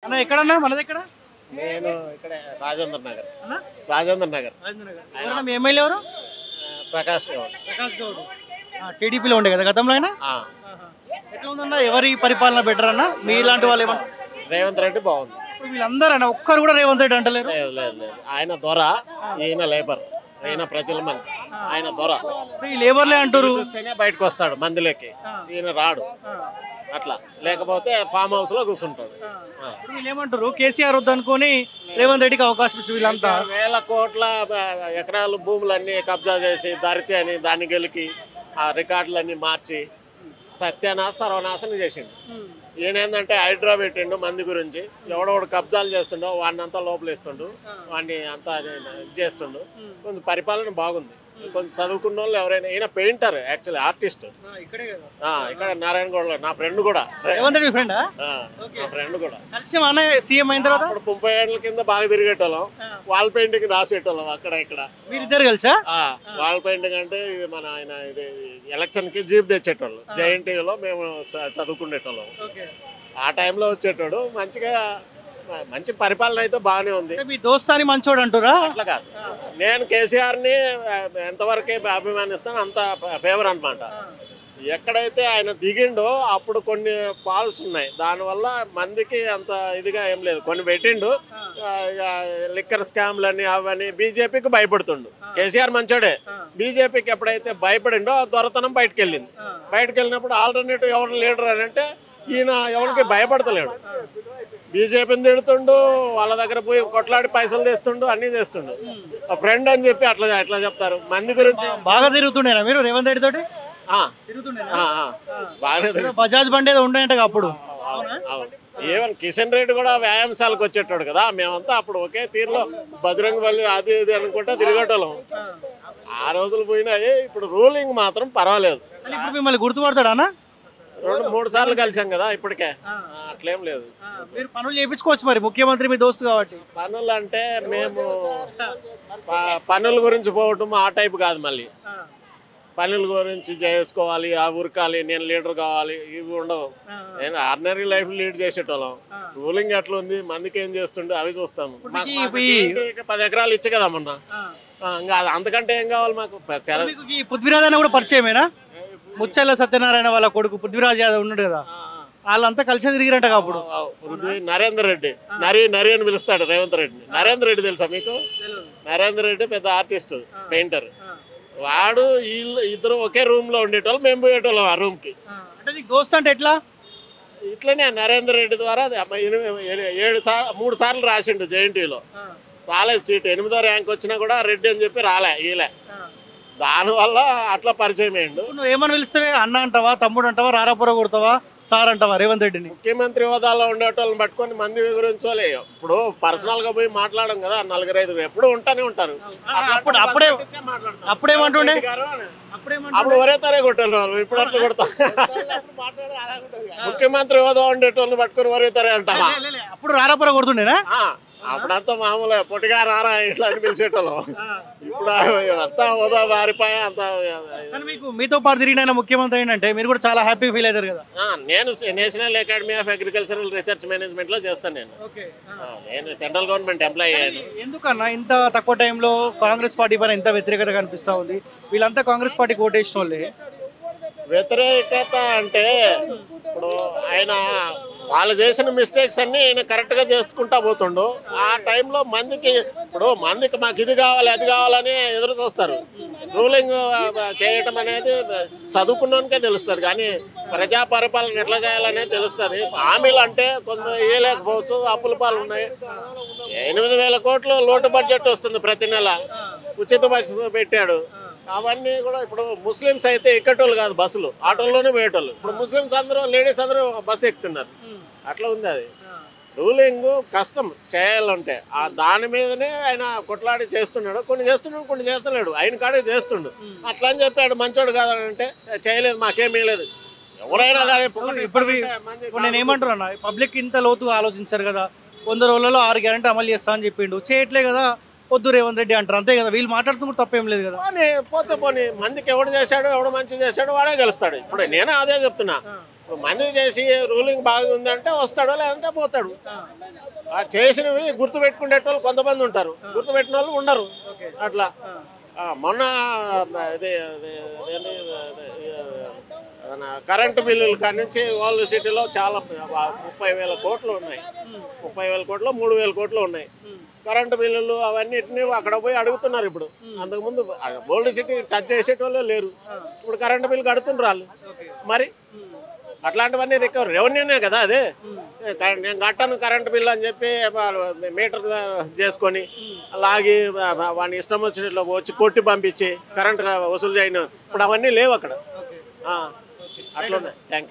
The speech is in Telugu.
అన్న ఎక్కడన్నా మనది ఎక్కడ? నేను ఇక్కడ రాజేంద్ర నగర్. అన్న రాజేంద్ర నగర్. రాజేంద్ర నగర్. ఎవరన్నా మీ ఎమ్మెల్యే ఎవరు? ప్రకాష్ గౌడ్. ప్రకాష్ గౌడ్. టీడీపీలో ఉండే కదా గతంలో ఆయన. ఆ, ఎట్లా ఉందన్న ఎవరి పరిపాలన బెటర్ అన్న మీ ఇలాంటి వాళ్ళు ఏమంటారు? రేవంత్ రెడ్డి బాగుంది. ఇప్పుడు వీళ్ళందరూ అన్న ఒక్కరు కూడా రేవంత్ రెడ్డి అంటలేరు. లేదు లేదు లేదు, ఆయన దొర, ఈయన లేబర్, ఈయన ప్రజల మనిషి, ఆయన దొర. ఇప్పుడు ఈ లేబర్లే అంటారు. చూస్తేనే బయటకు వస్తాడు మందిలోకి, ఈయన రాడు. అట్లా లేకపోతే ఫామ్ హౌస్ లో కూర్చుంటాడు. ఇప్పుడు వీళ్ళు ఏమంటారు కేసీఆర్ వద్దు అనుకొని రేవంత్ రెడ్డికి అవకాశం ఇస్తారు వీళ్ళంతా. వేల కోట్ల ఎకరాలు భూములన్నీ కబ్జా చేసి దరితి అని దాన్ని గెలికి ఆ రికార్డులన్నీ మార్చి సత్యానాశ సర్వనాశనం చేసిండు. ఈయనేందంటే హైడ్రా పెట్టిండు మంది గురించి, ఎవడోడు కబ్జాలు చేస్తుండో వాడిని అంతా లోపలేస్తుండు, వాడిని అంతా ఇది చేస్తుండు. కొంచెం పరిపాలన బాగుంది. కొంచెం చదువుకున్న వాళ్ళు ఎవరైనా, ఈయన పెయింటర్ యాక్చువల్లీ ఆర్టిస్ట్ ఇక్కడ నారాయణగూడలో. నా ఫ్రెండ్ కూడా, రేవంత్ రెడ్డి ఫ్రెండా? నా ఫ్రెండ్ కూడా కలిసి మన సీఎం అయిన తర్వాత అప్పుడు 30 ఏళ్ళ కింద బాగా తిరిగేటోళ్ళం. వాల్ పెయింటింగ్ రాసేటోళ్ళం అక్కడ ఇక్కడ. మీరిద్దరు కలిసా? వాల్ పెయింటింగ్ అంటే ఇది మన ఆయన ఇది ఎలక్షన్ కి జీప్ తెచ్చేటోళ్ళు. జేఎన్టీయూలో మేము చదువుకునేటోళ్ళం. ఆ టైంలో వచ్చేటోడు. మంచి పరిపాలన అయితే బాగానే ఉంది. మీ దోస్తాని మంచోడు అంటారా? అట్లా కాదు, నేను కేసీఆర్ ని ఎంతవరకే అభిమానిస్తాను అంత ఫేవర్ అనమాట. ఎక్కడైతే ఆయన దిగిండో అప్పుడు కొన్ని పాల్స్ ఉన్నాయి, దానివల్ల మందికి అంత ఇదిగా ఏం లేదు. కొన్ని పెట్టిండు లిక్కర్ స్కామ్లని అవన్నీ. బీజేపీకి భయపడుతుండు. కేసీఆర్ మంచోడే, బీజేపీకి ఎప్పుడైతే భయపడిండో దొరతనం బయటకు వెళ్ళింది. బయటకు వెళ్ళినప్పుడు ఆల్టర్నేటివ్ ఎవరు లీడర్ అని అంటే ఈయన ఎవరికి భయపడతలేడు. బీజేపీని తిడుతుండు, వాళ్ళ దగ్గర పోయి కొట్లాడి పైసలు తెస్తుండు, అన్ని చేస్తుండు. ఫ్రెండ్ అని చెప్పి అట్లా చెప్తారు. మంది గురించి బాగా తిరుగుతుండేనా మీరు రేవంత్ రెడ్డి తోటి? బాగానే బజాజ్ బండి ఏదో ఉండేట అప్పుడు. ఈవెన్ కిషన్ రెడ్డి కూడా వ్యాయామశాలకు వచ్చేటాడు కదా. మేమంతా అప్పుడు ఒకే తీరులో బజరంగ బలి అది ఇది అనుకుంటా తిరిగేటోళ్ళం. ఆ రోజులు పోయినాయి. ఇప్పుడు రూలింగ్ మాత్రం పర్వాలేదు. ఇప్పుడు మిమ్మల్ని గుర్తుపడతాడా అన్న? 2-3 సార్లు కలిసాం కదా ఇప్పటికే. అట్లేం లేదు. మీరు పనులు చేయించుకోవచ్చు మరి, ముఖ్యమంత్రి మీ దోస్తు కాబట్టి. పనులు అంటే మేము పనుల గురించి పోవటం ఆ టైప్ కాదు. మళ్ళీ పనుల గురించి చేసుకోవాలి, ఆ ఉరకాలి, నేను లీడర్ కావాలి, ఇవి ఉండవు. నేను ఆర్డినరీ లైఫ్ లీడ్ చేసేటోళ్ళం. రూలింగ్ ఎట్లా ఉంది, మందికి ఏం చేస్తుండే అవి చూస్తాము. 10 ఎకరాలు ఇచ్చే కదా మొన్న. ఇంకా అంతకంటే ఏం కావాలి మాకు? పృథ్వీరాజ్ అన్న కూడా పరిచయమేనా? ముచ్చల్ల సత్యనారాయణ వాళ్ళ కొడుకు పృథ్వీరాజ్ యాదవ్ ఉన్నాడు కదా, వాళ్ళంతా కలిసి తిరిగిరంట అప్పుడు. నరేందర్ రెడ్డి, నరి అని పిలుస్తాడు రేవంత్ రెడ్డిని. నరేందర్ రెడ్డి తెలుసా మీకు? నరేందర్ రెడ్డి పెద్ద ఆర్టిస్ట్, పెయింటర్. వాడు వీళ్ళు ఇద్దరు ఒకే రూమ్ లో ఉండేటోళ్ళు, మేము పోయేటోళ్ళం ఆ రూమ్ కి. దోస్త్ అంటే ఎట్లా? ఇట్లనే నరేందర్ రెడ్డి ద్వారా 3 సార్లు రాసిండు జేఎన్టీలో. రాలేదు సీట్. 8వ ర్యాంక్ వచ్చినా కూడా రెడ్డి అని చెప్పి రాలే ఈలే. దానివల్ల అట్లా పరిచయం అయ్యిండు. నువ్వు ఏమని పిలుస్తావే? అన్న అంటావా, తమ్ముడు అంటావా, రారాపుర కొడతావా, సార్ అంటావా రేవంత్ రెడ్డిని? ముఖ్యమంత్రి హోదాలో ఉండేటోళ్ళని పట్టుకొని మంది గురించి ఇప్పుడు పర్సనల్ గా పోయి మాట్లాడడం కదా. 4-5 ఎప్పుడు ఉంటానే ఉంటారు. అప్పుడేమంటుండే? అప్పుడు ఒరే తరే కొట్టేవాళ్ళు, ఇప్పుడు అట్లా కొడతాం. ముఖ్యమంత్రి హోదా ఉండేటోళ్ళని పట్టుకొని ఒరే తరే అంటావా? అప్పుడు రారాపుర కొడుతుండేనా? అప్పుడంతా మామూలే, పొట్టిగా రారా ఇట్లా అని పిలిచేటోళ్ళం. ఇప్పుడు అంతా హోదా మారిపోయా. అంతా మీతో పాటు తిరిగిన ముఖ్యమంత్రి ఏంటంటే మీరు కూడా చాలా హ్యాపీ ఫీల్ అవుతారు కదా. నేను national academy of agricultural research management లో చేస్తాను. నేను సెంట్రల్ గవర్నమెంట్ ఎంప్లాయీ అయ్యాను. ఎందుకన్నా ఇంత తక్కువ టైంలో కాంగ్రెస్ పార్టీ పైన ఇంత వ్యతిరేకత కనిపిస్తా ఉంది? వీళ్ళంతా కాంగ్రెస్ పార్టీకి ఓటేసిన వాళ్ళే. వ్యతిరేకత అంటే ఇప్పుడు ఆయన వాళ్ళు చేసిన మిస్టేక్స్ అన్ని ఆయన కరెక్ట్గా చేసుకుంటా పోతుండు. ఆ టైంలో మందికి మాకు ఇది కావాలి అది కావాలని ఎదురు చూస్తారు. రూలింగ్ చేయటం అనేది చదువుకున్నానికే తెలుస్తుంది, కానీ ప్రజా పరిపాలన ఎట్లా చేయాలనేది తెలుస్తుంది. హామీలు అంటే కొంత వేయలేకపోవచ్చు, అప్పుల పాలు ఉన్నాయి. 8,000 కోట్లు లోటు బడ్జెట్ వస్తుంది ప్రతి నెల. ఉచిత బస్సు పెట్టాడు. అవన్నీ కూడా ఇప్పుడు ముస్లిమ్స్ అయితే ఎక్కటోళ్ళు కాదు, బస్సులు ఆటోల్లోనే పోయేటోళ్ళు. ఇప్పుడు ముస్లిమ్స్ అందరూ లేడీస్ అందరూ బస్సు ఎక్కుతున్నారు. అట్లా ఉంది. అది రూలింగ్ కష్టం చేయాలంటే. దాని మీదనే ఆయన కొట్లాడి చేస్తున్నాడు. కొన్ని చేస్తున్నాడు, కొన్ని చేస్తలేడు. ఆయన కాడే చేస్తుండు. అట్లా అని చెప్పాడు మంచోడు కాదంటే చేయలేదు, మాకేమీ లేదు. ఎవరైనా కానీ ఇప్పుడు నేను ఏమంటున్నా, పబ్లిక్ ఇంత లోతుగా ఆలోచించారు కదా. 100 రోజులలో 6 గ్యారెంటీ అమలు చేస్తా అని చెప్పిండు, చేయట్లే కదా. వద్దు రేవంత్ రెడ్డి అంటారు, అంతే కదా. వీళ్ళు మాట్లాడుతున్నప్పుడు తప్పేం లేదు కదా. పోతే మందికి ఎవడు చేశాడో ఎవడు మంచి చేశాడో వాడే గెలుస్తాడు. ఇప్పుడు నేనే అదే చెప్తున్నా. ఇప్పుడు మంది చేసి రూలింగ్ బాగుందంటే వస్తాడు, లేదంటే పోతాడు. ఆ చేసినవి గుర్తుపెట్టుకునేటోళ్ళు కొంతమంది ఉంటారు, గుర్తుపెట్టిన వాళ్ళు ఉండరు. అట్లా మొన్న కరెంటు బిల్లులు కాడి నుంచి ఓల్డ్ సిటీలో చాలా 30,000 కోట్లు ఉన్నాయి. 30,000 కోట్లు 3,000 కోట్లు ఉన్నాయి. కరెంటు బిల్లులు అవన్నిటిని అక్కడ పోయి అడుగుతున్నారు. ఇప్పుడు అంతకుముందు ఓల్డ్ సిటీ టచ్ చేసేటోళ్ళే లేరు. ఇప్పుడు కరెంటు బిల్లు కడుతున్నారు వాళ్ళు. మరి అట్లాంటివన్నీ రెవెన్యూనే కదా అదే. నేను కట్టను కరెంటు బిల్లు అని చెప్పి మీటర్ చేసుకొని లాగి వాడిని ఇష్టం వచ్చినట్లు వచ్చి కొట్టి పంపించి కరెంటు వసూలు చేయను. ఇప్పుడు అవన్నీ లేవు అక్కడ. అట్లా ఉన్నాయి. Thank you.